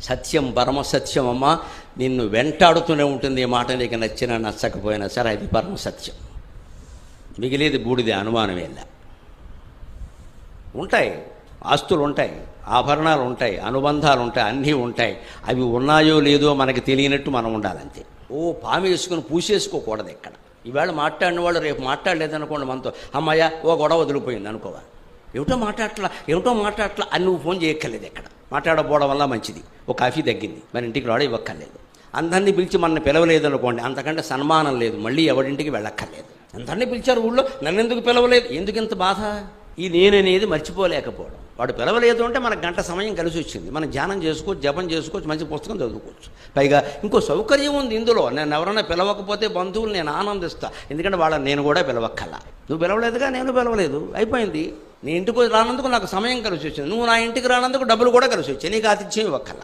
సత్యం పరమసత్యం అమ్మా, నిన్ను వెంటాడుతూనే ఉంటుంది. ఈ మాట నీకు నచ్చినా నచ్చకపోయినా సరే అది పరమసత్యం. మిగిలేది బూడిదే, అనుమానమేలా. ఉంటాయి, ఆస్తులు ఉంటాయి, ఆభరణాలు ఉంటాయి, అనుబంధాలు ఉంటాయి, అన్నీ ఉంటాయి. అవి ఉన్నాయో లేదో మనకి తెలియనట్టు మనం ఉండాలంతే. పాము వేసుకుని పూసేసుకోకూడదు ఎక్కడ. ఈవేళ మాట్లాడిన వాళ్ళు రేపు మాట్లాడలేదనుకోండి మనతో, అమ్మాయ ఓ గొడవ వదిలిపోయింది అనుకోవాలి. ఏమిటో మాట్లాడట్లా అని నువ్వు ఫోన్ చేయక్కర్లేదు. ఎక్కడ మాట్లాడకపోవడం వల్ల మంచిది, ఒక కాఫీ తగ్గింది, మన ఇంటికి రావడం ఇవ్వక్కర్లేదు. అందరినీ పిలిచి మన పిలవలేదు అనుకోండి, అంతకంటే సన్మానం లేదు, మళ్ళీ ఎవరింటికి వెళ్ళక్కర్లేదు. అందరినీ పిలిచారు ఊళ్ళో, నన్ను ఎందుకు పిలవలేదు, ఎందుకు ఇంత బాధ? ఈ నేననేది మర్చిపోలేకపోవడం. వాడు పిలవలేదు అంటే మనకు గంట సమయం కలిసి వచ్చింది, మనం ధ్యానం చేసుకోవచ్చు, జపం చేసుకోవచ్చు, మంచి పుస్తకం చదువుకోవచ్చు. పైగా ఇంకో సౌకర్యం ఉంది ఇందులో, నేను ఎవరైనా పిలవకపోతే బంధువులు నేను ఆనందిస్తా, ఎందుకంటే వాళ్ళని నేను కూడా పిలవక్కల్లా. నువ్వు పిలవలేదుగా, నేను పిలవలేదు, అయిపోయింది. నీ ఇంటికి రానందుకు నాకు సమయం కలిసి వచ్చింది, నువ్వు నా ఇంటికి రానందుకు డబ్బులు కూడా కలిసి వచ్చాయి, నీకు ఆతిథ్యం ఇవ్వక్కల్లా.